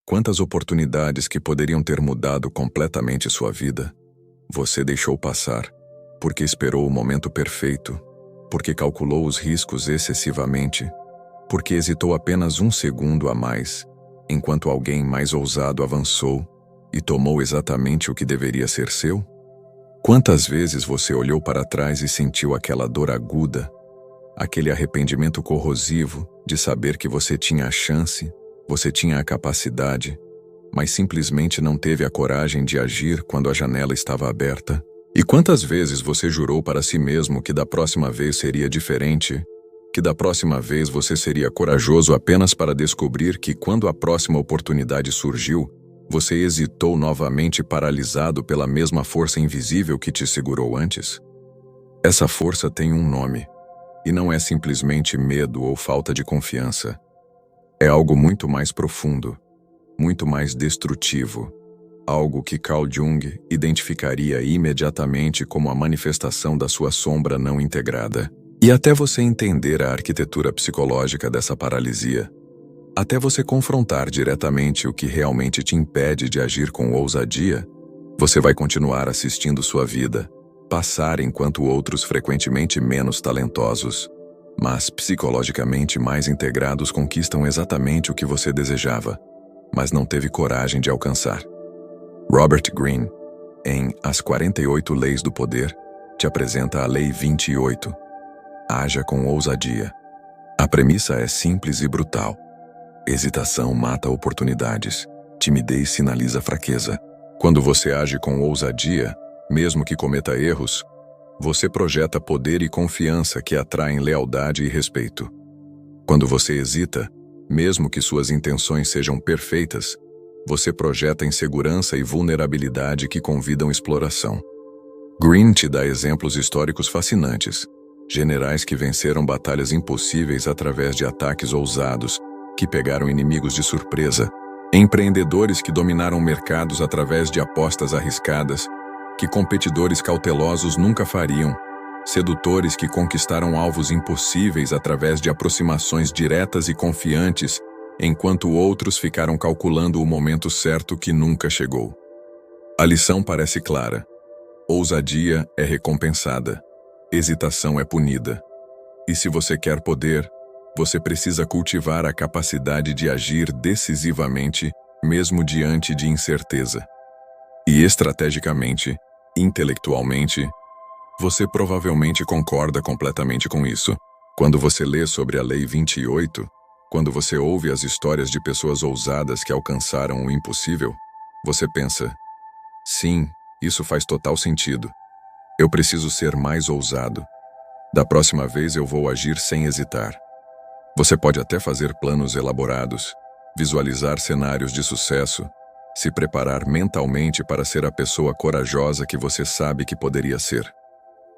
Quantas oportunidades que poderiam ter mudado completamente sua vida, você deixou passar, porque esperou o momento perfeito, porque calculou os riscos excessivamente, porque hesitou apenas um segundo a mais, enquanto alguém mais ousado avançou e tomou exatamente o que deveria ser seu? Quantas vezes você olhou para trás e sentiu aquela dor aguda, aquele arrependimento corrosivo de saber que você tinha a chance, você tinha a capacidade, mas simplesmente não teve a coragem de agir quando a janela estava aberta? E quantas vezes você jurou para si mesmo que da próxima vez seria diferente, que da próxima vez você seria corajoso apenas para descobrir que quando a próxima oportunidade surgiu, você hesitou novamente paralisado pela mesma força invisível que te segurou antes? Essa força tem um nome, e não é simplesmente medo ou falta de confiança. É algo muito mais profundo, muito mais destrutivo, algo que Carl Jung identificaria imediatamente como a manifestação da sua sombra não integrada. E até você entender a arquitetura psicológica dessa paralisia, até você confrontar diretamente o que realmente te impede de agir com ousadia, você vai continuar assistindo sua vida passar enquanto outros frequentemente menos talentosos, mas psicologicamente mais integrados conquistam exatamente o que você desejava, mas não teve coragem de alcançar. Robert Greene, em As 48 Leis do Poder, te apresenta a Lei 28. Haja com ousadia. A premissa é simples e brutal. Hesitação mata oportunidades. Timidez sinaliza fraqueza. Quando você age com ousadia, mesmo que cometa erros, você projeta poder e confiança que atraem lealdade e respeito. Quando você hesita, mesmo que suas intenções sejam perfeitas, você projeta insegurança e vulnerabilidade que convidam exploração. Greene te dá exemplos históricos fascinantes. Generais que venceram batalhas impossíveis através de ataques ousados, que pegaram inimigos de surpresa. Empreendedores que dominaram mercados através de apostas arriscadas, que competidores cautelosos nunca fariam. Sedutores que conquistaram alvos impossíveis através de aproximações diretas e confiantes, enquanto outros ficaram calculando o momento certo que nunca chegou. A lição parece clara. Ousadia é recompensada. Hesitação é punida. E se você quer poder, você precisa cultivar a capacidade de agir decisivamente, mesmo diante de incerteza. E estrategicamente, intelectualmente, você provavelmente concorda completamente com isso. Quando você lê sobre a Lei 28, quando você ouve as histórias de pessoas ousadas que alcançaram o impossível, você pensa, sim, isso faz total sentido. Eu preciso ser mais ousado. Da próxima vez eu vou agir sem hesitar. Você pode até fazer planos elaborados, visualizar cenários de sucesso, se preparar mentalmente para ser a pessoa corajosa que você sabe que poderia ser.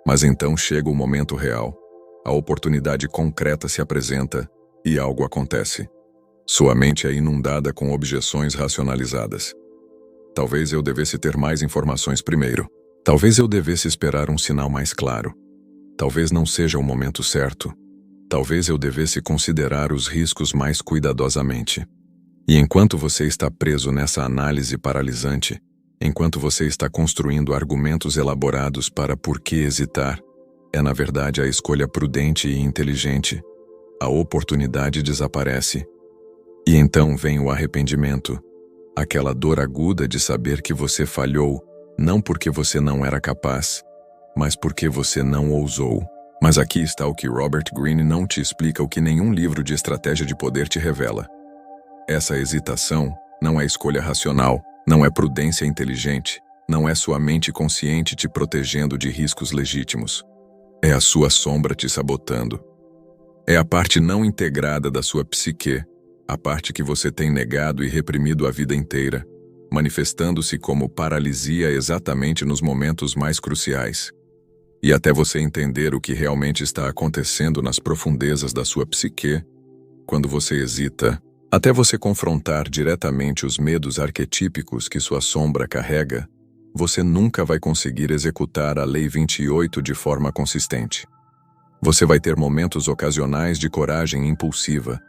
Mas então chega o momento real, a oportunidade concreta se apresenta e algo acontece. Sua mente é inundada com objeções racionalizadas. Talvez eu devesse ter mais informações primeiro. Talvez eu devesse esperar um sinal mais claro. Talvez não seja o momento certo. Talvez eu devesse considerar os riscos mais cuidadosamente. E enquanto você está preso nessa análise paralisante, enquanto você está construindo argumentos elaborados para por que hesitar, é na verdade a escolha prudente e inteligente. A oportunidade desaparece. E então vem o arrependimento, aquela dor aguda de saber que você falhou, não porque você não era capaz, mas porque você não ousou. Mas aqui está o que Robert Greene não te explica, o que nenhum livro de estratégia de poder te revela. Essa hesitação não é escolha racional, não é prudência inteligente, não é sua mente consciente te protegendo de riscos legítimos. É a sua sombra te sabotando. É a parte não integrada da sua psique, a parte que você tem negado e reprimido a vida inteira, manifestando-se como paralisia exatamente nos momentos mais cruciais. E até você entender o que realmente está acontecendo nas profundezas da sua psique, quando você hesita, até você confrontar diretamente os medos arquetípicos que sua sombra carrega, você nunca vai conseguir executar a Lei 28 de forma consistente. Você vai ter momentos ocasionais de coragem impulsiva,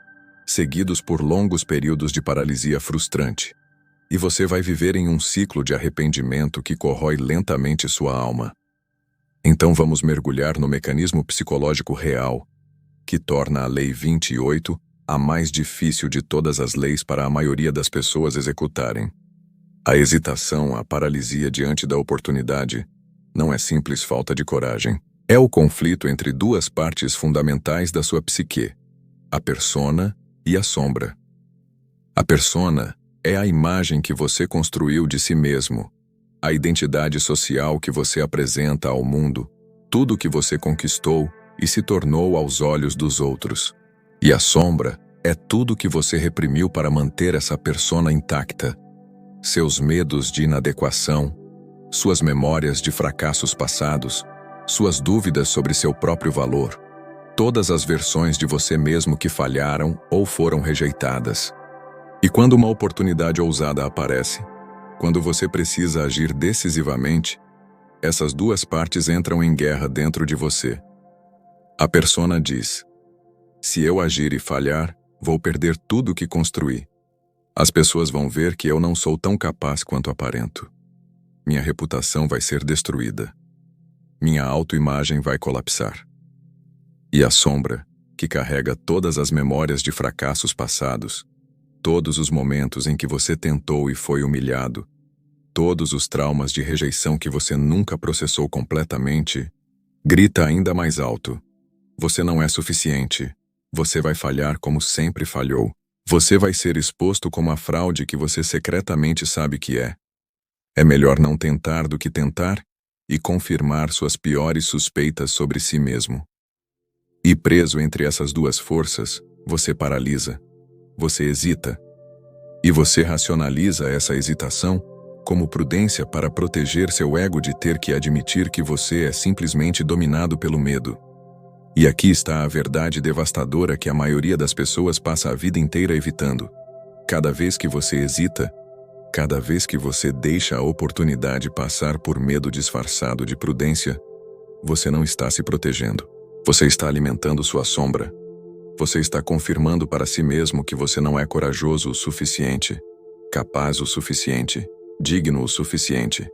seguidos por longos períodos de paralisia frustrante. E você vai viver em um ciclo de arrependimento que corrói lentamente sua alma. Então vamos mergulhar no mecanismo psicológico real, que torna a Lei 28 a mais difícil de todas as leis para a maioria das pessoas executarem. A hesitação, a paralisia diante da oportunidade, não é simples falta de coragem. É o conflito entre duas partes fundamentais da sua psique, a persona e a sombra. A persona é a imagem que você construiu de si mesmo, a identidade social que você apresenta ao mundo, tudo que você conquistou e se tornou aos olhos dos outros. E a sombra é tudo que você reprimiu para manter essa persona intacta. Seus medos de inadequação, suas memórias de fracassos passados, suas dúvidas sobre seu próprio valor, todas as versões de você mesmo que falharam ou foram rejeitadas. E quando uma oportunidade ousada aparece, quando você precisa agir decisivamente, essas duas partes entram em guerra dentro de você. A persona diz: se eu agir e falhar, vou perder tudo o que construí. As pessoas vão ver que eu não sou tão capaz quanto aparento. Minha reputação vai ser destruída. Minha autoimagem vai colapsar. E a sombra, que carrega todas as memórias de fracassos passados, todos os momentos em que você tentou e foi humilhado, todos os traumas de rejeição que você nunca processou completamente, grita ainda mais alto: você não é suficiente. Você vai falhar como sempre falhou. Você vai ser exposto como a fraude que você secretamente sabe que é. É melhor não tentar do que tentar e confirmar suas piores suspeitas sobre si mesmo. E preso entre essas duas forças, você paralisa. Você hesita. E você racionaliza essa hesitação como prudência para proteger seu ego de ter que admitir que você é simplesmente dominado pelo medo. E aqui está a verdade devastadora que a maioria das pessoas passa a vida inteira evitando. Cada vez que você hesita, cada vez que você deixa a oportunidade passar por medo disfarçado de prudência, você não está se protegendo. Você está alimentando sua sombra. Você está confirmando para si mesmo que você não é corajoso o suficiente, capaz o suficiente, digno o suficiente.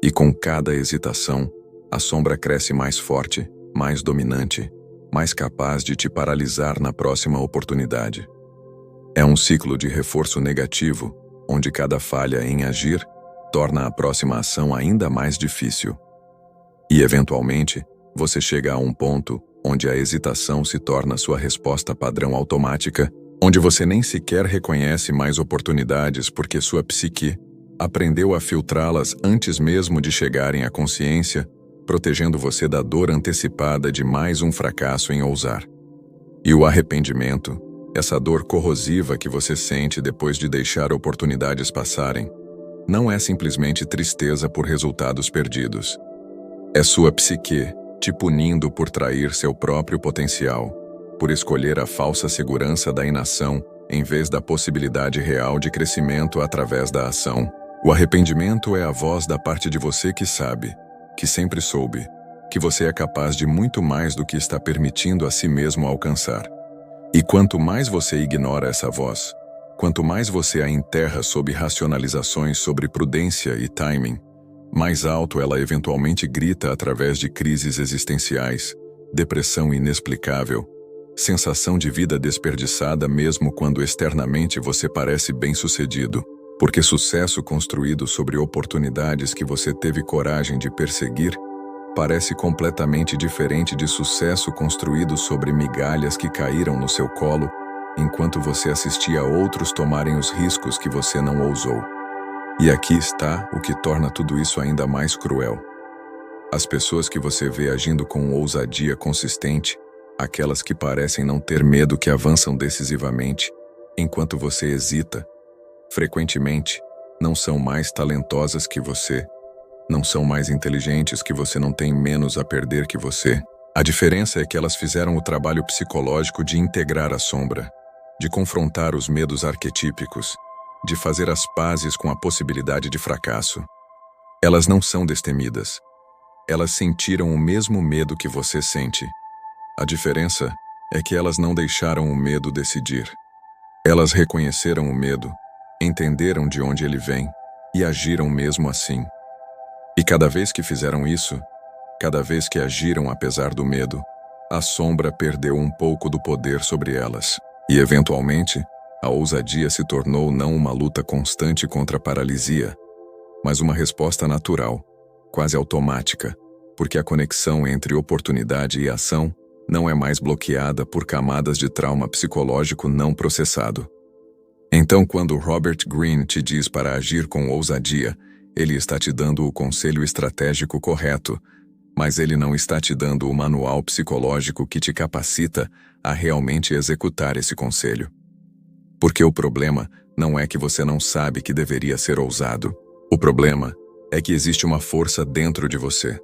E com cada hesitação, a sombra cresce mais forte, mais dominante, mais capaz de te paralisar na próxima oportunidade. É um ciclo de reforço negativo, onde cada falha em agir torna a próxima ação ainda mais difícil. E, eventualmente, você chega a um ponto onde a hesitação se torna sua resposta padrão automática, onde você nem sequer reconhece mais oportunidades porque sua psique aprendeu a filtrá-las antes mesmo de chegarem à consciência, protegendo você da dor antecipada de mais um fracasso em ousar. E o arrependimento, essa dor corrosiva que você sente depois de deixar oportunidades passarem, não é simplesmente tristeza por resultados perdidos. É sua psique te punindo por trair seu próprio potencial, por escolher a falsa segurança da inação em vez da possibilidade real de crescimento através da ação. O arrependimento é a voz da parte de você que sabe, que sempre soube, que você é capaz de muito mais do que está permitindo a si mesmo alcançar. E quanto mais você ignora essa voz, quanto mais você a enterra sob racionalizações sobre prudência e timing, mais alto ela eventualmente grita através de crises existenciais, depressão inexplicável, sensação de vida desperdiçada mesmo quando externamente você parece bem-sucedido, porque sucesso construído sobre oportunidades que você teve coragem de perseguir parece completamente diferente de sucesso construído sobre migalhas que caíram no seu colo enquanto você assistia outros tomarem os riscos que você não ousou. E aqui está o que torna tudo isso ainda mais cruel. As pessoas que você vê agindo com ousadia consistente, aquelas que parecem não ter medo que avançam decisivamente, enquanto você hesita, frequentemente, não são mais talentosas que você, não são mais inteligentes que você, não tem menos a perder que você. A diferença é que elas fizeram o trabalho psicológico de integrar a sombra, de confrontar os medos arquetípicos, de fazer as pazes com a possibilidade de fracasso. Elas não são destemidas. Elas sentiram o mesmo medo que você sente. A diferença é que elas não deixaram o medo decidir. Elas reconheceram o medo, entenderam de onde ele vem e agiram mesmo assim. E cada vez que fizeram isso, cada vez que agiram apesar do medo, a sombra perdeu um pouco do poder sobre elas. E, eventualmente, a ousadia se tornou não uma luta constante contra a paralisia, mas uma resposta natural, quase automática, porque a conexão entre oportunidade e ação não é mais bloqueada por camadas de trauma psicológico não processado. Então, quando Robert Greene te diz para agir com ousadia, ele está te dando o conselho estratégico correto, mas ele não está te dando o manual psicológico que te capacita a realmente executar esse conselho. Porque o problema não é que você não sabe que deveria ser ousado. O problema é que existe uma força dentro de você.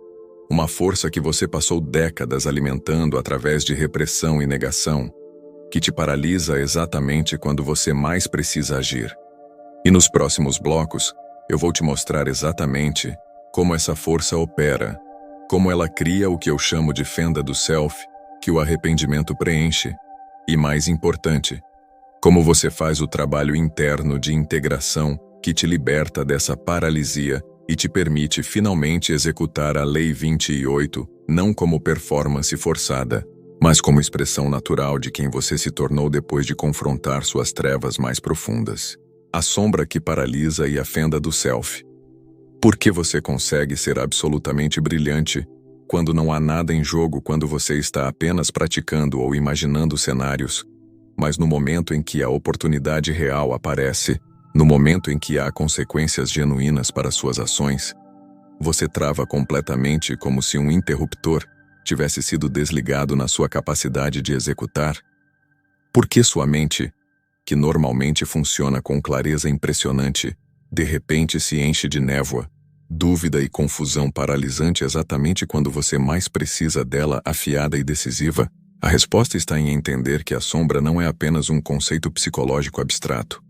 Uma força que você passou décadas alimentando através de repressão e negação, que te paralisa exatamente quando você mais precisa agir. E nos próximos blocos, eu vou te mostrar exatamente como essa força opera, como ela cria o que eu chamo de fenda do self, que o arrependimento preenche, e mais importante, como você faz o trabalho interno de integração que te liberta dessa paralisia e te permite finalmente executar a Lei 28, não como performance forçada, mas como expressão natural de quem você se tornou depois de confrontar suas trevas mais profundas. A sombra que paralisa e a fenda do self. Por que você consegue ser absolutamente brilhante quando não há nada em jogo, quando você está apenas praticando ou imaginando cenários, mas no momento em que a oportunidade real aparece, no momento em que há consequências genuínas para suas ações, você trava completamente como se um interruptor tivesse sido desligado na sua capacidade de executar? Por que sua mente, que normalmente funciona com clareza impressionante, de repente se enche de névoa, dúvida e confusão paralisante exatamente quando você mais precisa dela afiada e decisiva? A resposta está em entender que a sombra não é apenas um conceito psicológico abstrato.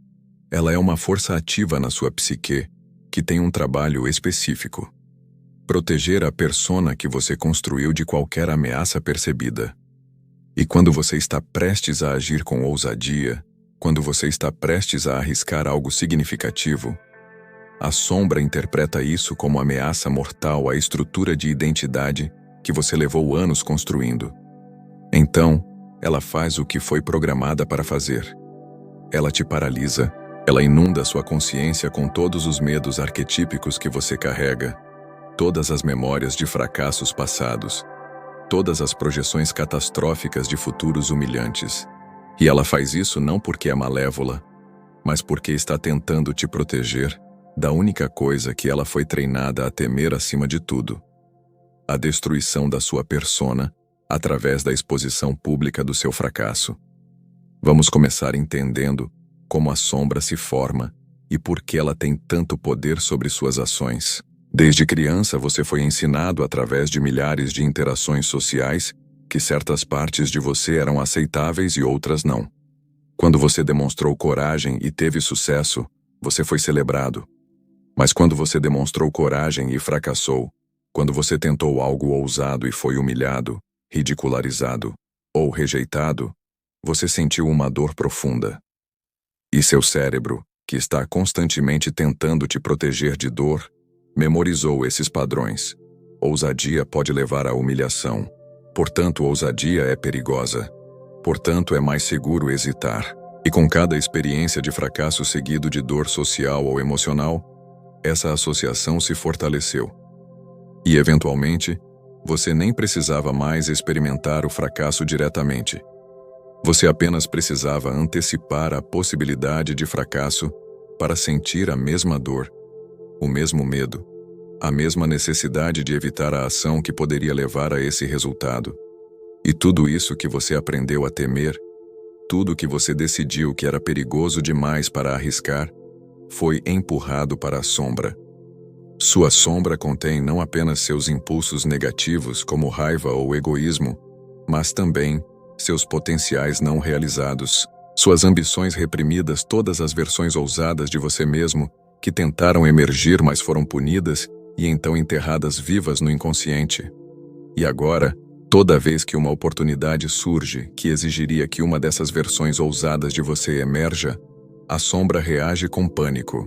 Ela é uma força ativa na sua psique, que tem um trabalho específico. Proteger a persona que você construiu de qualquer ameaça percebida. E quando você está prestes a agir com ousadia, quando você está prestes a arriscar algo significativo, a sombra interpreta isso como ameaça mortal à estrutura de identidade que você levou anos construindo. Então, ela faz o que foi programada para fazer. Ela te paralisa, ela inunda sua consciência com todos os medos arquetípicos que você carrega, todas as memórias de fracassos passados, todas as projeções catastróficas de futuros humilhantes. E ela faz isso não porque é malévola, mas porque está tentando te proteger da única coisa que ela foi treinada a temer acima de tudo: a destruição da sua persona através da exposição pública do seu fracasso. Vamos começar entendendo como a sombra se forma e por que ela tem tanto poder sobre suas ações. Desde criança, você foi ensinado através de milhares de interações sociais que certas partes de você eram aceitáveis e outras não. Quando você demonstrou coragem e teve sucesso, você foi celebrado. Mas quando você demonstrou coragem e fracassou, quando você tentou algo ousado e foi humilhado, ridicularizado ou rejeitado, você sentiu uma dor profunda. E seu cérebro, que está constantemente tentando te proteger de dor, memorizou esses padrões. Ousadia pode levar à humilhação. Portanto, ousadia é perigosa. Portanto, é mais seguro hesitar. E com cada experiência de fracasso seguido de dor social ou emocional, essa associação se fortaleceu. E, eventualmente, você nem precisava mais experimentar o fracasso diretamente. Você apenas precisava antecipar a possibilidade de fracasso para sentir a mesma dor, o mesmo medo, a mesma necessidade de evitar a ação que poderia levar a esse resultado. E tudo isso que você aprendeu a temer, tudo que você decidiu que era perigoso demais para arriscar, foi empurrado para a sombra. Sua sombra contém não apenas seus impulsos negativos como raiva ou egoísmo, mas também seus potenciais não realizados, suas ambições reprimidas, todas as versões ousadas de você mesmo que tentaram emergir, mas foram punidas e então enterradas vivas no inconsciente. E agora, Toda vez que uma oportunidade surge que exigiria que uma dessas versões ousadas de você emerja, a sombra reage com pânico.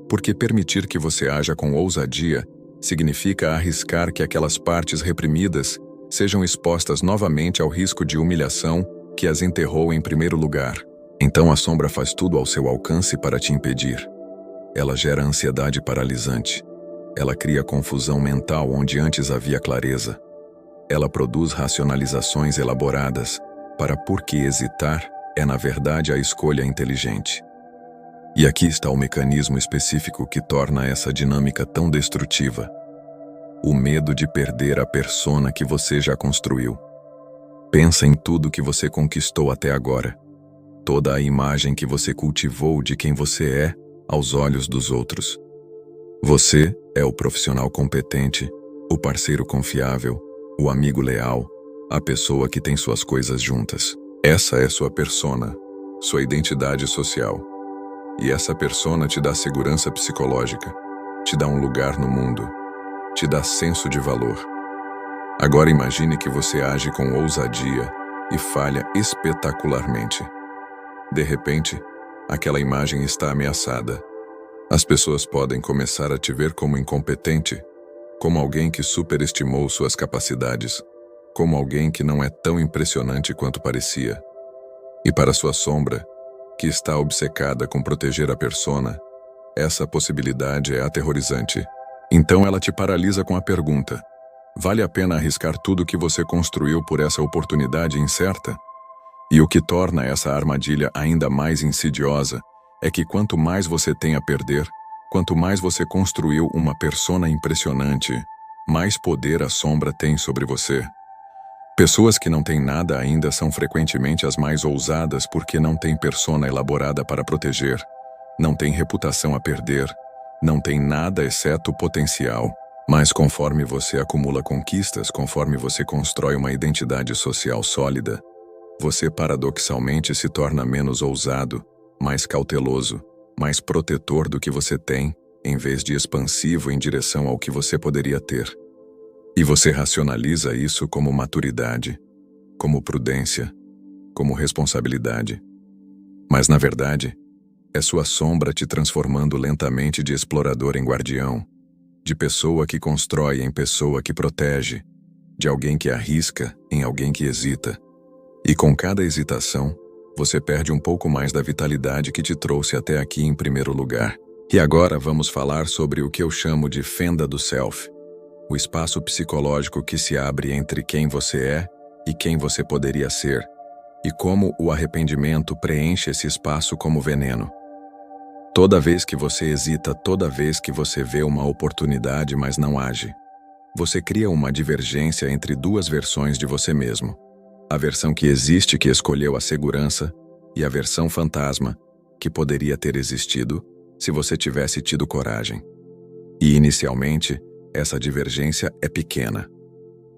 Porque permitir que você haja com ousadia significa arriscar que aquelas partes reprimidas sejam expostas novamente ao risco de humilhação que as enterrou em primeiro lugar. Então a sombra faz tudo ao seu alcance para te impedir. Ela gera ansiedade paralisante. Ela cria confusão mental onde antes havia clareza. Ela produz racionalizações elaboradas para por que hesitar é na verdade a escolha inteligente. E aqui está o mecanismo específico que torna essa dinâmica tão destrutiva. O medo de perder a persona que você já construiu. Pensa em tudo que você conquistou até agora. Toda a imagem que você cultivou de quem você é aos olhos dos outros. Você é o profissional competente, o parceiro confiável, o amigo leal, a pessoa que tem suas coisas juntas. Essa é sua persona, sua identidade social. E essa persona te dá segurança psicológica, te dá um lugar no mundo, te dá senso de valor. Agora imagine que você age com ousadia e falha espetacularmente. De repente, aquela imagem está ameaçada. As pessoas podem começar a te ver como incompetente, como alguém que superestimou suas capacidades, como alguém que não é tão impressionante quanto parecia. E para sua sombra, que está obcecada com proteger a persona, essa possibilidade é aterrorizante. Então ela te paralisa com a pergunta: vale a pena arriscar tudo que você construiu por essa oportunidade incerta? E o que torna essa armadilha ainda mais insidiosa é que quanto mais você tem a perder, quanto mais você construiu uma persona impressionante, mais poder a sombra tem sobre você. Pessoas que não têm nada ainda são frequentemente as mais ousadas porque não têm persona elaborada para proteger, não têm reputação a perder, não têm nada exceto potencial. Mas conforme você acumula conquistas, conforme você constrói uma identidade social sólida, você paradoxalmente se torna menos ousado, mais cauteloso, mais protetor do que você tem, em vez de expansivo em direção ao que você poderia ter. E você racionaliza isso como maturidade, como prudência, como responsabilidade. Mas, na verdade, é sua sombra te transformando lentamente de explorador em guardião, de pessoa que constrói em pessoa que protege, de alguém que arrisca em alguém que hesita. E com cada hesitação, você perde um pouco mais da vitalidade que te trouxe até aqui em primeiro lugar. E agora vamos falar sobre o que eu chamo de fenda do self, o espaço psicológico que se abre entre quem você é e quem você poderia ser, e como o arrependimento preenche esse espaço como veneno. Toda vez que você hesita, toda vez que você vê uma oportunidade mas não age, você cria uma divergência entre duas versões de você mesmo. A versão que existe, que escolheu a segurança, e a versão fantasma, que poderia ter existido se você tivesse tido coragem. E inicialmente, essa divergência é pequena.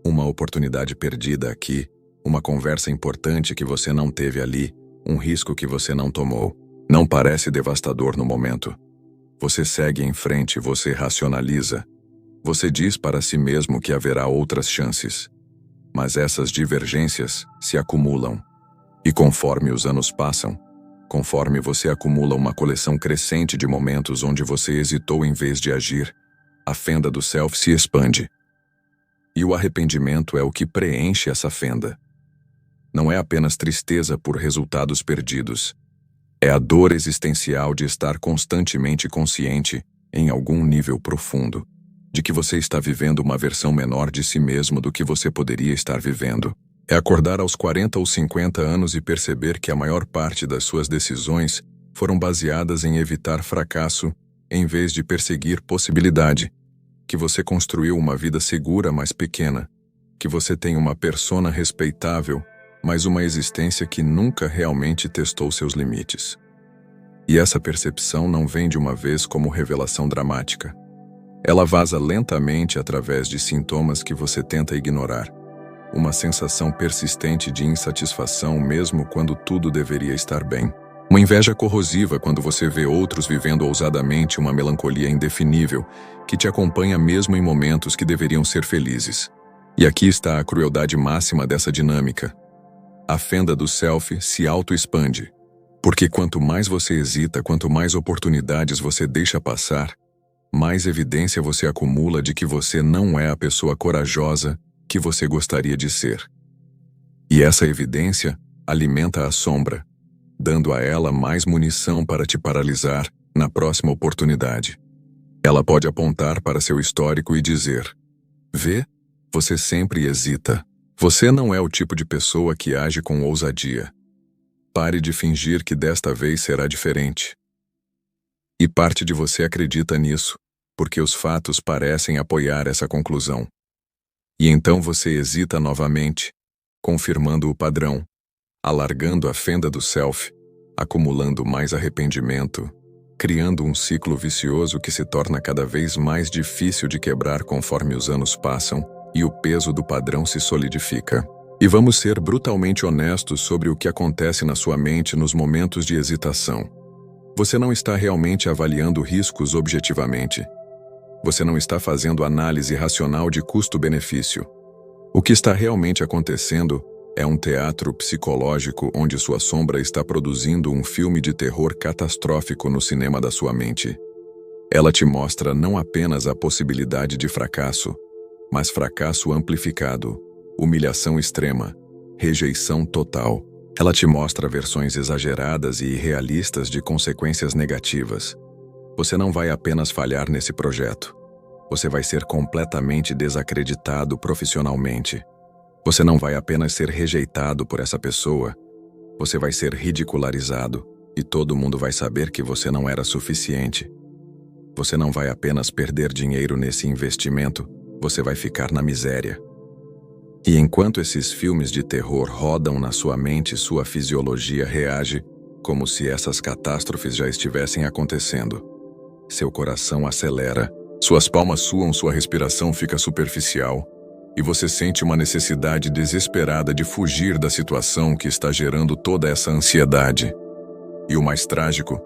Uma oportunidade perdida aqui, uma conversa importante que você não teve ali, um risco que você não tomou. Não parece devastador no momento. Você segue em frente, você racionaliza. Você diz para si mesmo que haverá outras chances. Mas essas divergências se acumulam. E conforme os anos passam, conforme você acumula uma coleção crescente de momentos onde você hesitou em vez de agir, a fenda do self se expande. E o arrependimento é o que preenche essa fenda. Não é apenas tristeza por resultados perdidos. É a dor existencial de estar constantemente consciente, em algum nível profundo, de que você está vivendo uma versão menor de si mesmo do que você poderia estar vivendo. É acordar aos 40 ou 50 anos e perceber que a maior parte das suas decisões foram baseadas em evitar fracasso em vez de perseguir possibilidade, que você construiu uma vida segura mas pequena, que você tem uma persona respeitável, mas uma existência que nunca realmente testou seus limites. E essa percepção não vem de uma vez como revelação dramática. Ela vaza lentamente através de sintomas que você tenta ignorar. Uma sensação persistente de insatisfação mesmo quando tudo deveria estar bem. Uma inveja corrosiva quando você vê outros vivendo ousadamente, uma melancolia indefinível que te acompanha mesmo em momentos que deveriam ser felizes. E aqui está a crueldade máxima dessa dinâmica. A fenda do self se auto-expande. Porque quanto mais você hesita, quanto mais oportunidades você deixa passar, mais evidência você acumula de que você não é a pessoa corajosa que você gostaria de ser. E essa evidência alimenta a sombra, dando a ela mais munição para te paralisar na próxima oportunidade. Ela pode apontar para seu histórico e dizer: vê, você sempre hesita. Você não é o tipo de pessoa que age com ousadia. Pare de fingir que desta vez será diferente. E parte de você acredita nisso, porque os fatos parecem apoiar essa conclusão. E então você hesita novamente, confirmando o padrão, alargando a fenda do self, acumulando mais arrependimento, criando um ciclo vicioso que se torna cada vez mais difícil de quebrar conforme os anos passam e o peso do padrão se solidifica. E vamos ser brutalmente honestos sobre o que acontece na sua mente nos momentos de hesitação. Você não está realmente avaliando riscos objetivamente. Você não está fazendo análise racional de custo-benefício. O que está realmente acontecendo é um teatro psicológico onde sua sombra está produzindo um filme de terror catastrófico no cinema da sua mente. Ela te mostra não apenas a possibilidade de fracasso, mas fracasso amplificado, humilhação extrema, rejeição total. Ela te mostra versões exageradas e irrealistas de consequências negativas. Você não vai apenas falhar nesse projeto. Você vai ser completamente desacreditado profissionalmente. Você não vai apenas ser rejeitado por essa pessoa. Você vai ser ridicularizado e todo mundo vai saber que você não era suficiente. Você não vai apenas perder dinheiro nesse investimento, você vai ficar na miséria. E enquanto esses filmes de terror rodam na sua mente, sua fisiologia reage como se essas catástrofes já estivessem acontecendo. Seu coração acelera, suas palmas suam, sua respiração fica superficial, e você sente uma necessidade desesperada de fugir da situação que está gerando toda essa ansiedade. E o mais trágico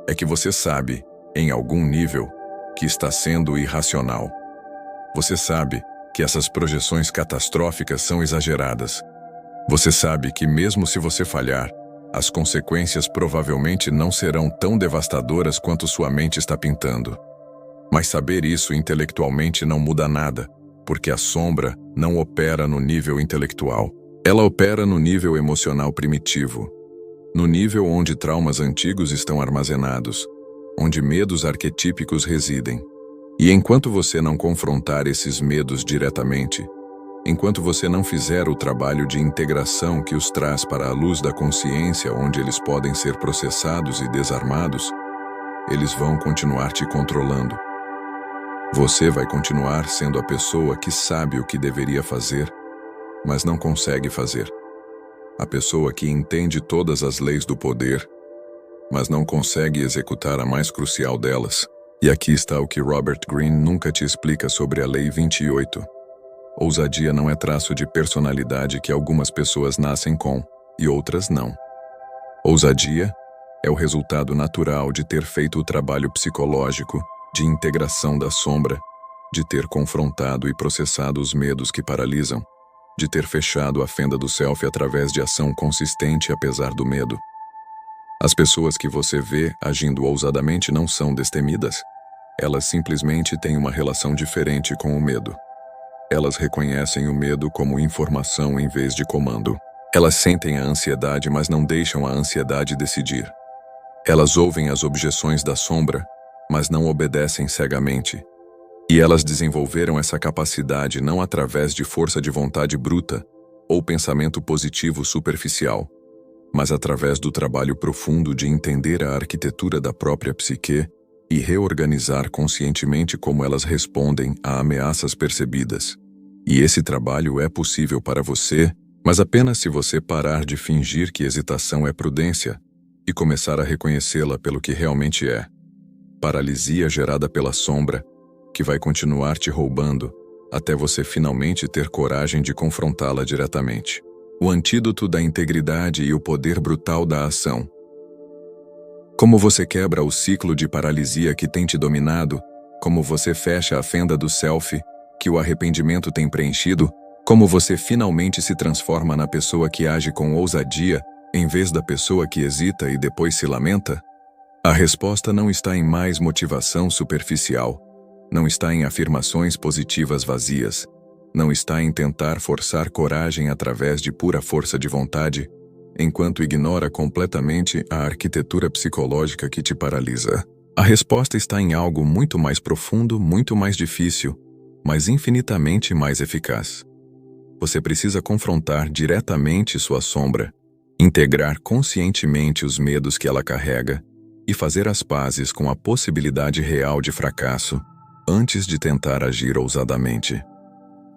é que você sabe, em algum nível, que está sendo irracional. Você sabe que essas projeções catastróficas são exageradas. Você sabe que mesmo se você falhar, as consequências provavelmente não serão tão devastadoras quanto sua mente está pintando. Mas saber isso intelectualmente não muda nada, porque a sombra não opera no nível intelectual. Ela opera no nível emocional primitivo, no nível onde traumas antigos estão armazenados, onde medos arquetípicos residem. E enquanto você não confrontar esses medos diretamente, enquanto você não fizer o trabalho de integração que os traz para a luz da consciência onde eles podem ser processados e desarmados, eles vão continuar te controlando. Você vai continuar sendo a pessoa que sabe o que deveria fazer, mas não consegue fazer. A pessoa que entende todas as leis do poder, mas não consegue executar a mais crucial delas. E aqui está o que Robert Greene nunca te explica sobre a Lei 28. Ousadia não é traço de personalidade que algumas pessoas nascem com, e outras não. Ousadia é o resultado natural de ter feito o trabalho psicológico de integração da sombra, de ter confrontado e processado os medos que paralisam, de ter fechado a fenda do self através de ação consistente apesar do medo. As pessoas que você vê agindo ousadamente não são destemidas. Elas simplesmente têm uma relação diferente com o medo. Elas reconhecem o medo como informação em vez de comando. Elas sentem a ansiedade, mas não deixam a ansiedade decidir. Elas ouvem as objeções da sombra, mas não obedecem cegamente. E elas desenvolveram essa capacidade não através de força de vontade bruta ou pensamento positivo superficial, mas através do trabalho profundo de entender a arquitetura da própria psique e reorganizar conscientemente como elas respondem a ameaças percebidas. E esse trabalho é possível para você, mas apenas se você parar de fingir que hesitação é prudência e começar a reconhecê-la pelo que realmente é. Paralisia gerada pela sombra, que vai continuar te roubando até você finalmente ter coragem de confrontá-la diretamente. O antídoto da integridade e o poder brutal da ação. Como você quebra o ciclo de paralisia que tem te dominado, como você fecha a fenda do self, que o arrependimento tem preenchido, Como você finalmente se transforma na pessoa que age com ousadia, em vez da pessoa que hesita e depois se lamenta? A resposta não está em mais motivação superficial, não está em afirmações positivas vazias, não está em tentar forçar coragem através de pura força de vontade, enquanto ignora completamente a arquitetura psicológica que te paralisa. A resposta está em algo muito mais profundo, muito mais difícil, mas infinitamente mais eficaz. Você precisa confrontar diretamente sua sombra, integrar conscientemente os medos que ela carrega e fazer as pazes com a possibilidade real de fracasso antes de tentar agir ousadamente.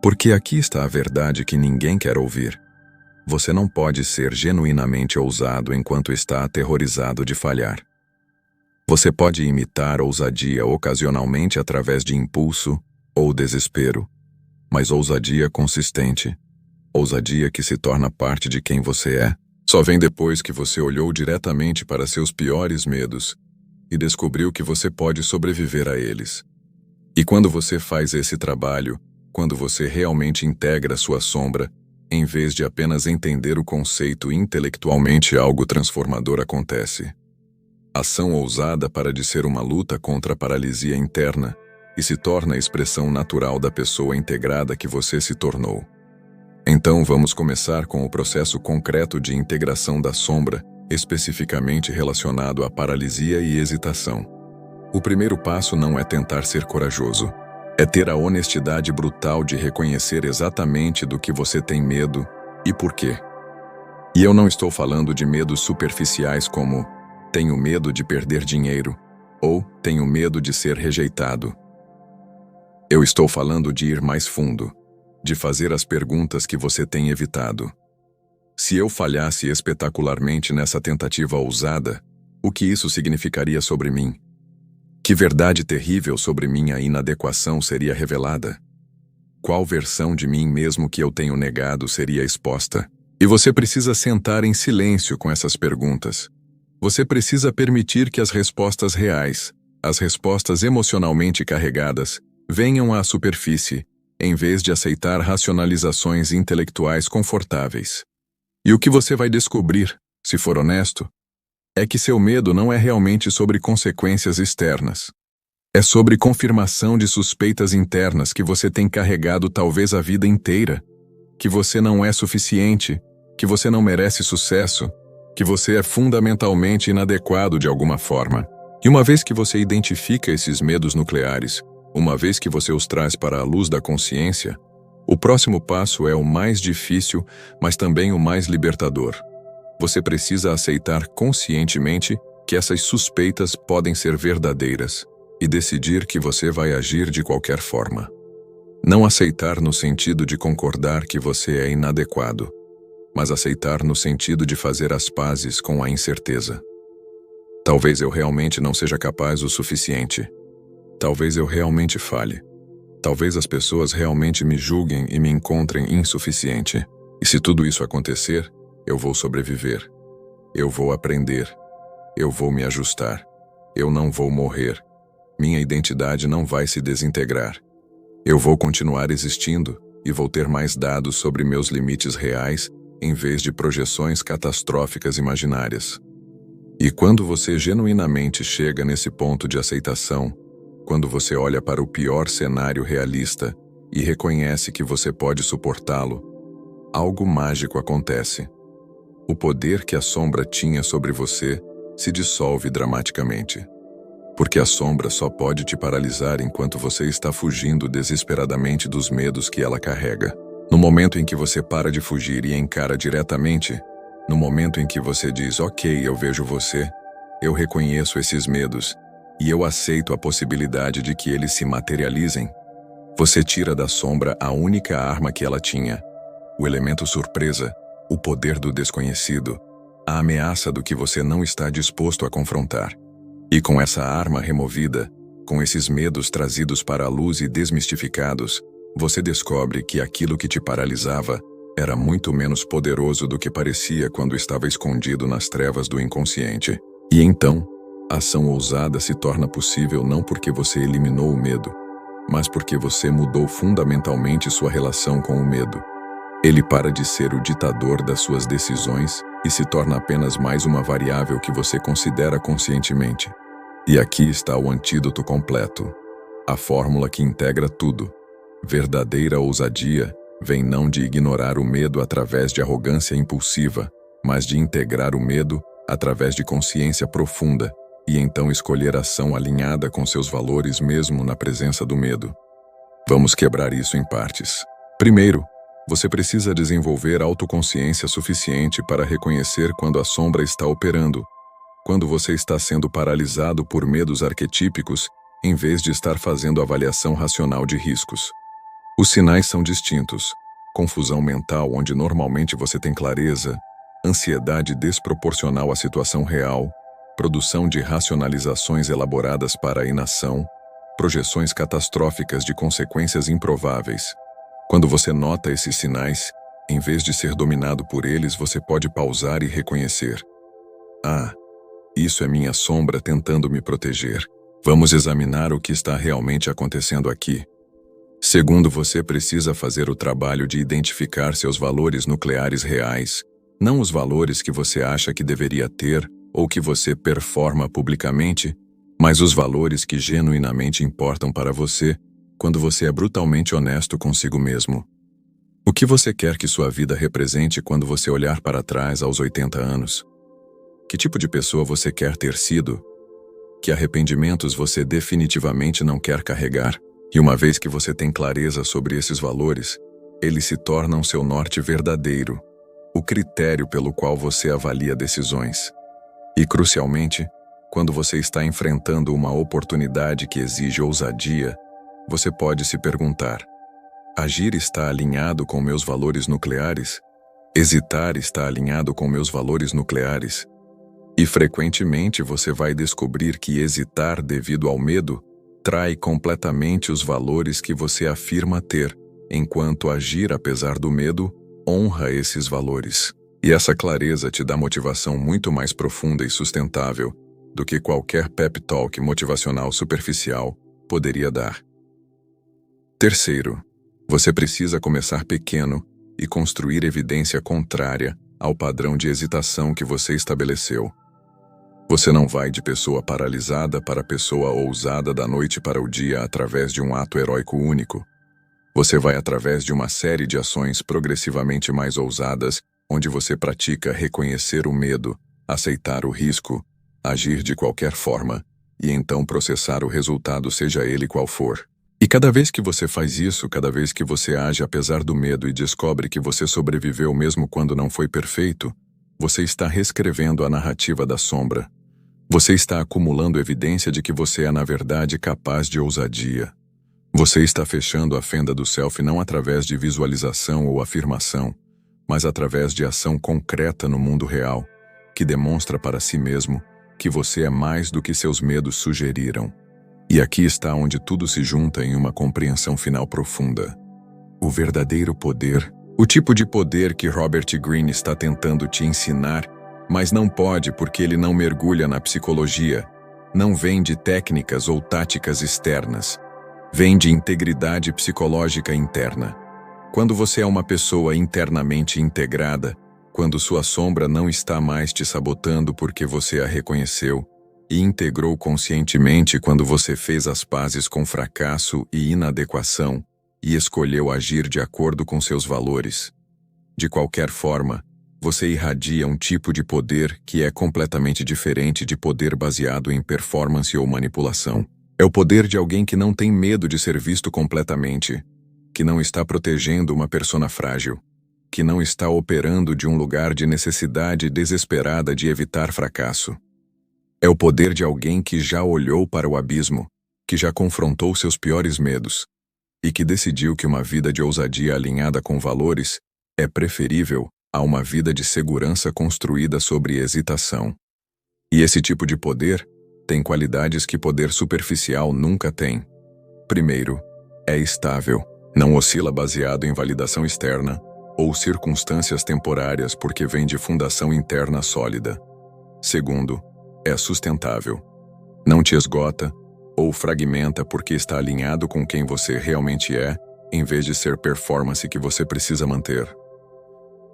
Porque aqui está a verdade que ninguém quer ouvir. Você não pode ser genuinamente ousado enquanto está aterrorizado de falhar. Você pode imitar ousadia ocasionalmente através de impulso ou desespero, mas ousadia consistente, ousadia que se torna parte de quem você é, só vem depois que você olhou diretamente para seus piores medos e descobriu que você pode sobreviver a eles. E quando você faz esse trabalho, quando você realmente integra sua sombra, em vez de apenas entender o conceito intelectualmente, algo transformador acontece. Ação ousada para de ser uma luta contra a paralisia interna e se torna a expressão natural da pessoa integrada que você se tornou. Então vamos começar com o processo concreto de integração da sombra, especificamente relacionado à paralisia e hesitação. O primeiro passo não é tentar ser corajoso, é ter a honestidade brutal de reconhecer exatamente do que você tem medo e por quê. E eu não estou falando de medos superficiais como tenho medo de perder dinheiro ou tenho medo de ser rejeitado. Eu estou falando de ir mais fundo, de fazer as perguntas que você tem evitado. Se eu falhasse espetacularmente nessa tentativa ousada, o que isso significaria sobre mim? Que verdade terrível sobre minha inadequação seria revelada? Qual versão de mim mesmo que eu tenho negado seria exposta? E você precisa sentar em silêncio com essas perguntas. Você precisa permitir que as respostas reais, as respostas emocionalmente carregadas, venham à superfície, em vez de aceitar racionalizações intelectuais confortáveis. E o que você vai descobrir, se for honesto, é que seu medo não é realmente sobre consequências externas. É sobre confirmação de suspeitas internas que você tem carregado talvez a vida inteira, que você não é suficiente, que você não merece sucesso, que você é fundamentalmente inadequado de alguma forma. E uma vez que você identifica esses medos nucleares, uma vez que você os traz para a luz da consciência, o próximo passo é o mais difícil, mas também o mais libertador. Você precisa aceitar conscientemente que essas suspeitas podem ser verdadeiras e decidir que você vai agir de qualquer forma. Não aceitar no sentido de concordar que você é inadequado, mas aceitar no sentido de fazer as pazes com a incerteza. Talvez eu realmente não seja capaz o suficiente. Talvez eu realmente falhe. Talvez as pessoas realmente me julguem e me encontrem insuficiente. E se tudo isso acontecer, eu vou sobreviver. Eu vou aprender. Eu vou me ajustar. Eu não vou morrer. Minha identidade não vai se desintegrar. Eu vou continuar existindo e vou ter mais dados sobre meus limites reais em vez de projeções catastróficas imaginárias. E quando você genuinamente chega nesse ponto de aceitação, quando você olha para o pior cenário realista e reconhece que você pode suportá-lo, algo mágico acontece. O poder que a sombra tinha sobre você se dissolve dramaticamente. Porque a sombra só pode te paralisar enquanto você está fugindo desesperadamente dos medos que ela carrega. No momento em que você para de fugir e encara diretamente, no momento em que você diz, ok, eu vejo você, eu reconheço esses medos, e eu aceito a possibilidade de que eles se materializem, você tira da sombra a única arma que ela tinha, o elemento surpresa, o poder do desconhecido, a ameaça do que você não está disposto a confrontar. E com essa arma removida, com esses medos trazidos para a luz e desmistificados, você descobre que aquilo que te paralisava era muito menos poderoso do que parecia quando estava escondido nas trevas do inconsciente. E então, a ação ousada se torna possível não porque você eliminou o medo, mas porque você mudou fundamentalmente sua relação com o medo. Ele para de ser o ditador das suas decisões e se torna apenas mais uma variável que você considera conscientemente. E aqui está o antídoto completo. A fórmula que integra tudo. Verdadeira ousadia vem não de ignorar o medo através de arrogância impulsiva, mas de integrar o medo através de consciência profunda e então escolher ação alinhada com seus valores mesmo na presença do medo. Vamos quebrar isso em partes. Primeiro, você precisa desenvolver autoconsciência suficiente para reconhecer quando a sombra está operando, quando você está sendo paralisado por medos arquetípicos, em vez de estar fazendo avaliação racional de riscos. Os sinais são distintos: confusão mental, onde normalmente você tem clareza, ansiedade desproporcional à situação real, produção de racionalizações elaboradas para a inação, projeções catastróficas de consequências improváveis. Quando você nota esses sinais, em vez de ser dominado por eles, você pode pausar e reconhecer: ah, isso é minha sombra tentando me proteger. Vamos examinar o que está realmente acontecendo aqui. Segundo, você precisa fazer o trabalho de identificar seus valores nucleares reais, não os valores que você acha que deveria ter ou que você performa publicamente, mas os valores que genuinamente importam para você quando você é brutalmente honesto consigo mesmo. O que você quer que sua vida represente quando você olhar para trás aos 80 anos? Que tipo de pessoa você quer ter sido? Que arrependimentos você definitivamente não quer carregar? E uma vez que você tem clareza sobre esses valores, eles se tornam seu norte verdadeiro, o critério pelo qual você avalia decisões. E, crucialmente, quando você está enfrentando uma oportunidade que exige ousadia, você pode se perguntar: agir está alinhado com meus valores nucleares? Hesitar está alinhado com meus valores nucleares? E frequentemente você vai descobrir que hesitar devido ao medo trai completamente os valores que você afirma ter, enquanto agir apesar do medo honra esses valores. E essa clareza te dá motivação muito mais profunda e sustentável do que qualquer pep talk motivacional superficial poderia dar. Terceiro, você precisa começar pequeno e construir evidência contrária ao padrão de hesitação que você estabeleceu. Você não vai de pessoa paralisada para pessoa ousada da noite para o dia através de um ato heróico único. Você vai através de uma série de ações progressivamente mais ousadas, onde você pratica reconhecer o medo, aceitar o risco, agir de qualquer forma, e então processar o resultado, seja ele qual for. E cada vez que você faz isso, cada vez que você age apesar do medo e descobre que você sobreviveu mesmo quando não foi perfeito, você está reescrevendo a narrativa da sombra. Você está acumulando evidência de que você é, na verdade, capaz de ousadia. Você está fechando a fenda do self não através de visualização ou afirmação, mas através de ação concreta no mundo real, que demonstra para si mesmo que você é mais do que seus medos sugeriram. E aqui está onde tudo se junta em uma compreensão final profunda. O verdadeiro poder, o tipo de poder que Robert Greene está tentando te ensinar, mas não pode porque ele não mergulha na psicologia, não vem de técnicas ou táticas externas, vem de integridade psicológica interna. Quando você é uma pessoa internamente integrada, quando sua sombra não está mais te sabotando porque você a reconheceu, e integrou conscientemente quando você fez as pazes com fracasso e inadequação e escolheu agir de acordo com seus valores. De qualquer forma, você irradia um tipo de poder que é completamente diferente de poder baseado em performance ou manipulação. É o poder de alguém que não tem medo de ser visto completamente, que não está protegendo uma persona frágil, que não está operando de um lugar de necessidade desesperada de evitar fracasso. É o poder de alguém que já olhou para o abismo, que já confrontou seus piores medos, e que decidiu que uma vida de ousadia alinhada com valores é preferível a uma vida de segurança construída sobre hesitação. E esse tipo de poder tem qualidades que poder superficial nunca tem. Primeiro, é estável, não oscila baseado em validação externa ou circunstâncias temporárias porque vem de fundação interna sólida. Segundo, é sustentável, não te esgota ou fragmenta porque está alinhado com quem você realmente é, em vez de ser performance que você precisa manter.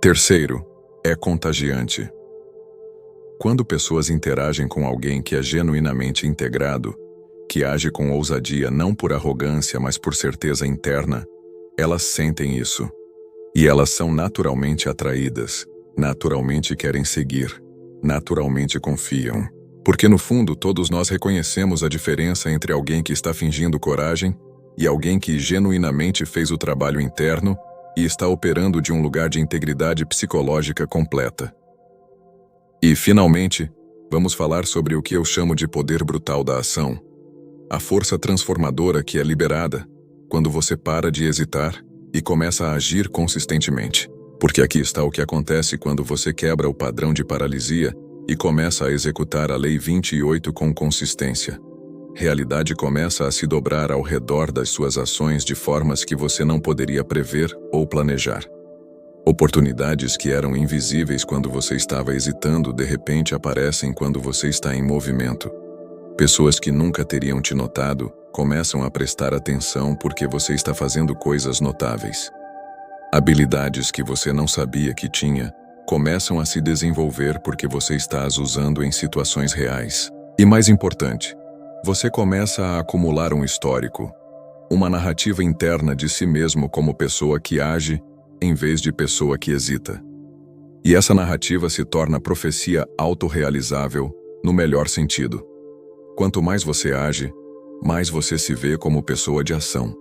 Terceiro, é contagiante. Quando pessoas interagem com alguém que é genuinamente integrado, que age com ousadia não por arrogância, mas por certeza interna, elas sentem isso. E elas são naturalmente atraídas, naturalmente querem seguir, naturalmente confiam. Porque no fundo todos nós reconhecemos a diferença entre alguém que está fingindo coragem e alguém que genuinamente fez o trabalho interno e está operando de um lugar de integridade psicológica completa. E, finalmente, vamos falar sobre o que eu chamo de poder brutal da ação. A força transformadora que é liberada quando você para de hesitar e começa a agir consistentemente. Porque aqui está o que acontece quando você quebra o padrão de paralisia e começa a executar a Lei 28 com consistência. Realidade começa a se dobrar ao redor das suas ações de formas que você não poderia prever ou planejar. Oportunidades que eram invisíveis quando você estava hesitando, de repente aparecem quando você está em movimento. Pessoas que nunca teriam te notado começam a prestar atenção porque você está fazendo coisas notáveis. Habilidades que você não sabia que tinha começam a se desenvolver porque você está as usando em situações reais. E mais importante, você começa a acumular um histórico, uma narrativa interna de si mesmo como pessoa que age em vez de pessoa que hesita. E essa narrativa se torna profecia autorrealizável no melhor sentido. Quanto mais você age, mais você se vê como pessoa de ação.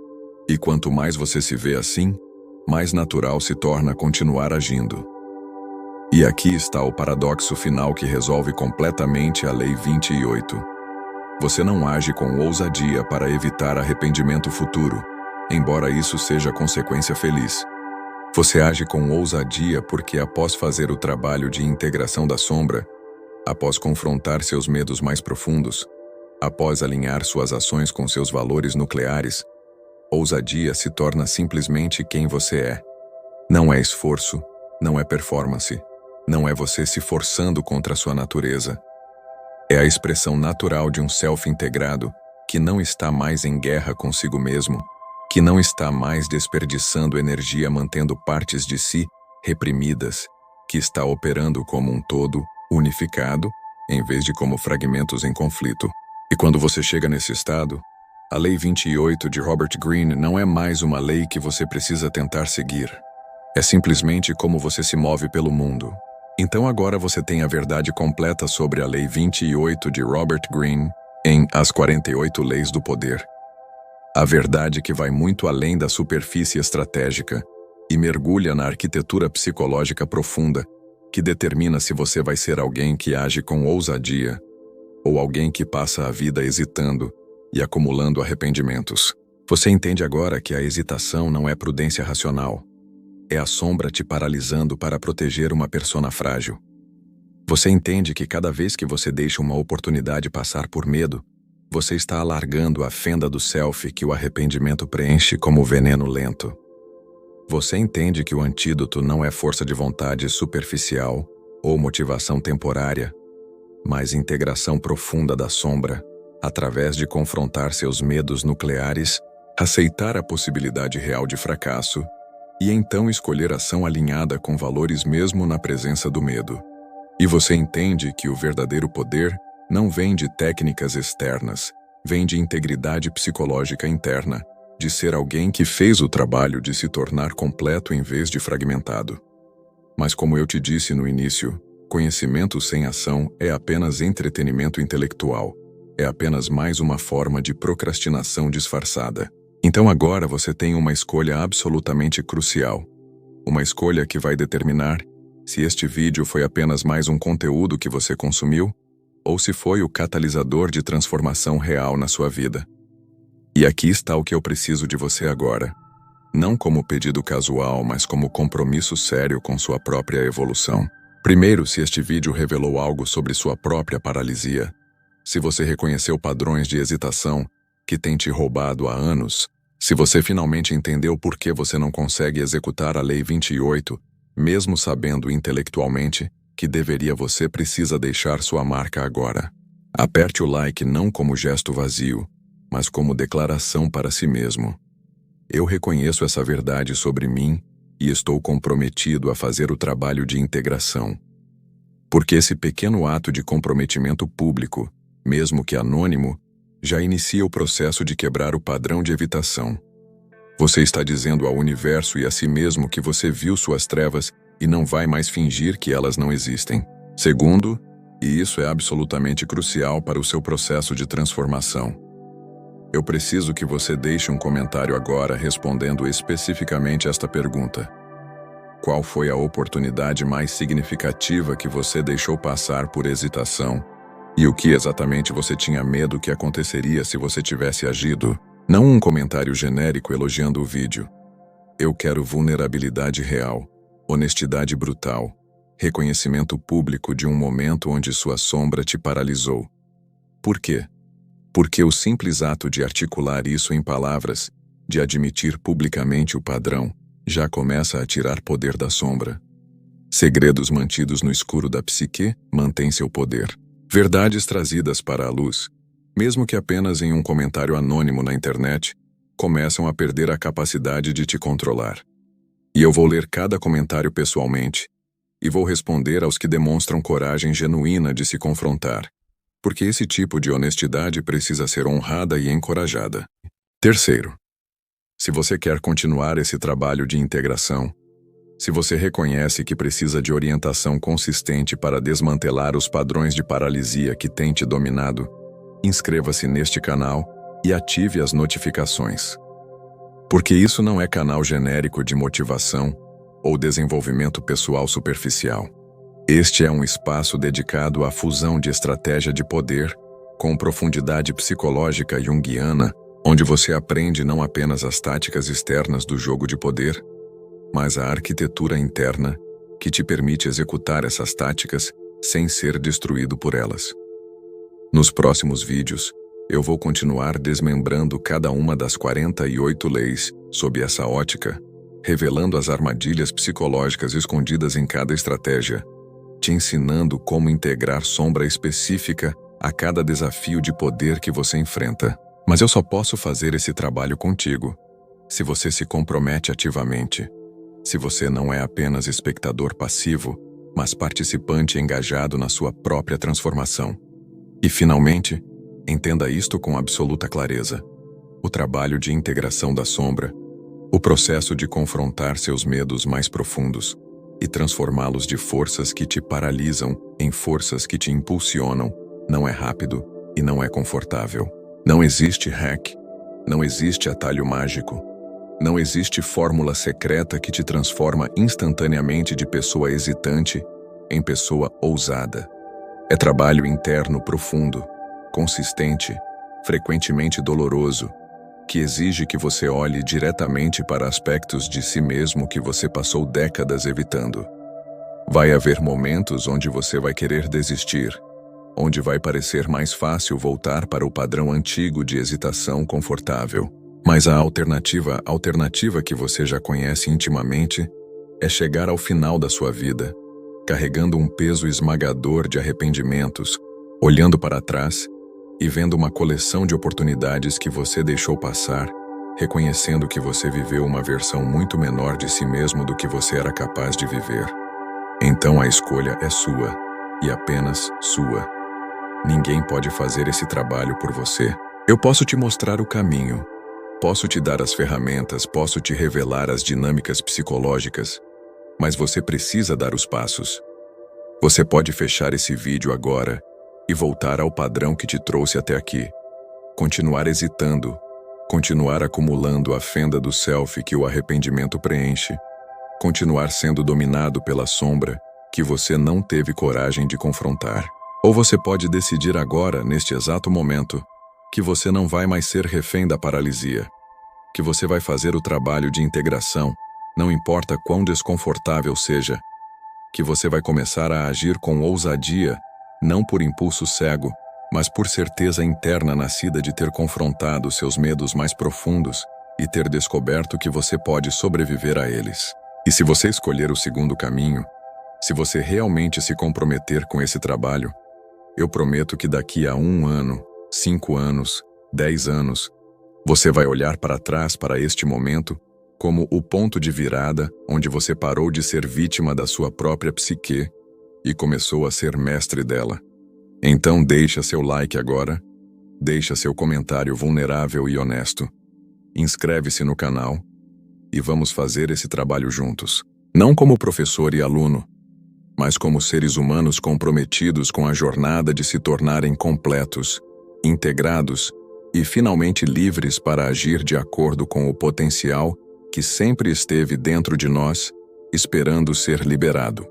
E quanto mais você se vê assim, mais natural se torna continuar agindo. E aqui está o paradoxo final que resolve completamente a Lei 28. Você não age com ousadia para evitar arrependimento futuro, embora isso seja consequência feliz. Você age com ousadia porque, após fazer o trabalho de integração da sombra, após confrontar seus medos mais profundos, após alinhar suas ações com seus valores nucleares, ousadia se torna simplesmente quem você é. Não é esforço, não é performance, não é você se forçando contra a sua natureza. É a expressão natural de um self integrado que não está mais em guerra consigo mesmo, que não está mais desperdiçando energia mantendo partes de si reprimidas, que está operando como um todo, unificado, em vez de como fragmentos em conflito. E quando você chega nesse estado, a Lei 28 de Robert Greene não é mais uma lei que você precisa tentar seguir. É simplesmente como você se move pelo mundo. Então agora você tem a verdade completa sobre a Lei 28 de Robert Greene em As 48 Leis do Poder. A verdade que vai muito além da superfície estratégica e mergulha na arquitetura psicológica profunda que determina se você vai ser alguém que age com ousadia ou alguém que passa a vida hesitando e acumulando arrependimentos. Você entende agora que a hesitação não é prudência racional. É a sombra te paralisando para proteger uma persona frágil. Você entende que cada vez que você deixa uma oportunidade passar por medo, você está alargando a fenda do self que o arrependimento preenche como veneno lento. Você entende que o antídoto não é força de vontade superficial ou motivação temporária, mas integração profunda da sombra, através de confrontar seus medos nucleares, aceitar a possibilidade real de fracasso e então escolher ação alinhada com valores mesmo na presença do medo. E você entende que o verdadeiro poder não vem de técnicas externas, vem de integridade psicológica interna, de ser alguém que fez o trabalho de se tornar completo em vez de fragmentado. Mas como eu te disse no início, conhecimento sem ação é apenas entretenimento intelectual, é apenas mais uma forma de procrastinação disfarçada. Então agora você tem uma escolha absolutamente crucial. Uma escolha que vai determinar se este vídeo foi apenas mais um conteúdo que você consumiu, ou se foi o catalisador de transformação real na sua vida. E aqui está o que eu preciso de você agora. Não como pedido casual, mas como compromisso sério com sua própria evolução. Primeiro, se este vídeo revelou algo sobre sua própria paralisia, se você reconheceu padrões de hesitação que têm te roubado há anos, se você finalmente entendeu por que você não consegue executar a Lei 28, mesmo sabendo intelectualmente que você precisa deixar sua marca agora. Aperte o like não como gesto vazio, mas como declaração para si mesmo. Eu reconheço essa verdade sobre mim e estou comprometido a fazer o trabalho de integração. Porque esse pequeno ato de comprometimento público, mesmo que anônimo, já inicia o processo de quebrar o padrão de evitação. Você está dizendo ao universo e a si mesmo que você viu suas trevas e não vai mais fingir que elas não existem. Segundo, e isso é absolutamente crucial para o seu processo de transformação, eu preciso que você deixe um comentário agora respondendo especificamente esta pergunta. Qual foi a oportunidade mais significativa que você deixou passar por hesitação? E o que exatamente você tinha medo que aconteceria se você tivesse agido? Não um comentário genérico elogiando o vídeo. Eu quero vulnerabilidade real, honestidade brutal, reconhecimento público de um momento onde sua sombra te paralisou. Por quê? Porque o simples ato de articular isso em palavras, de admitir publicamente o padrão, já começa a tirar poder da sombra. Segredos mantidos no escuro da psique mantêm seu poder. Verdades trazidas para a luz, mesmo que apenas em um comentário anônimo na internet, começam a perder a capacidade de te controlar. E eu vou ler cada comentário pessoalmente, e vou responder aos que demonstram coragem genuína de se confrontar, porque esse tipo de honestidade precisa ser honrada e encorajada. Terceiro, se você quer continuar esse trabalho de integração, se você reconhece que precisa de orientação consistente para desmantelar os padrões de paralisia que têm te dominado, inscreva-se neste canal e ative as notificações. Porque isso não é canal genérico de motivação ou desenvolvimento pessoal superficial. Este é um espaço dedicado à fusão de estratégia de poder com profundidade psicológica junguiana, onde você aprende não apenas as táticas externas do jogo de poder, mas a arquitetura interna que te permite executar essas táticas sem ser destruído por elas. Nos próximos vídeos, eu vou continuar desmembrando cada uma das 48 leis sob essa ótica, revelando as armadilhas psicológicas escondidas em cada estratégia, te ensinando como integrar sombra específica a cada desafio de poder que você enfrenta. Mas eu só posso fazer esse trabalho contigo se você se compromete ativamente, se você não é apenas espectador passivo, mas participante engajado na sua própria transformação. E, finalmente, entenda isto com absoluta clareza. O trabalho de integração da sombra, o processo de confrontar seus medos mais profundos e transformá-los de forças que te paralisam em forças que te impulsionam, não é rápido e não é confortável. Não existe hack, não existe atalho mágico, não existe fórmula secreta que te transforma instantaneamente de pessoa hesitante em pessoa ousada. É trabalho interno profundo, consistente, frequentemente doloroso, que exige que você olhe diretamente para aspectos de si mesmo que você passou décadas evitando. Vai haver momentos onde você vai querer desistir, onde vai parecer mais fácil voltar para o padrão antigo de hesitação confortável. Mas a alternativa que você já conhece intimamente é chegar ao final da sua vida, carregando um peso esmagador de arrependimentos, olhando para trás e vendo uma coleção de oportunidades que você deixou passar, reconhecendo que você viveu uma versão muito menor de si mesmo do que você era capaz de viver. Então a escolha é sua, e apenas sua. Ninguém pode fazer esse trabalho por você. Eu posso te mostrar o caminho, posso te dar as ferramentas, posso te revelar as dinâmicas psicológicas, mas você precisa dar os passos. Você pode fechar esse vídeo agora e voltar ao padrão que te trouxe até aqui. Continuar hesitando, continuar acumulando a fenda do self que o arrependimento preenche, continuar sendo dominado pela sombra que você não teve coragem de confrontar. Ou você pode decidir agora, neste exato momento, que você não vai mais ser refém da paralisia, que você vai fazer o trabalho de integração, não importa quão desconfortável seja, que você vai começar a agir com ousadia, não por impulso cego, mas por certeza interna nascida de ter confrontado seus medos mais profundos e ter descoberto que você pode sobreviver a eles. E se você escolher o segundo caminho, se você realmente se comprometer com esse trabalho, eu prometo que daqui a 1 ano, 5 anos, 10 anos, você vai olhar para trás para este momento como o ponto de virada onde você parou de ser vítima da sua própria psique e começou a ser mestre dela. Então deixa seu like agora, deixa seu comentário vulnerável e honesto, inscreve-se no canal e vamos fazer esse trabalho juntos. Não como professor e aluno, mas como seres humanos comprometidos com a jornada de se tornarem completos, integrados e finalmente livres para agir de acordo com o potencial que sempre esteve dentro de nós, esperando ser liberado.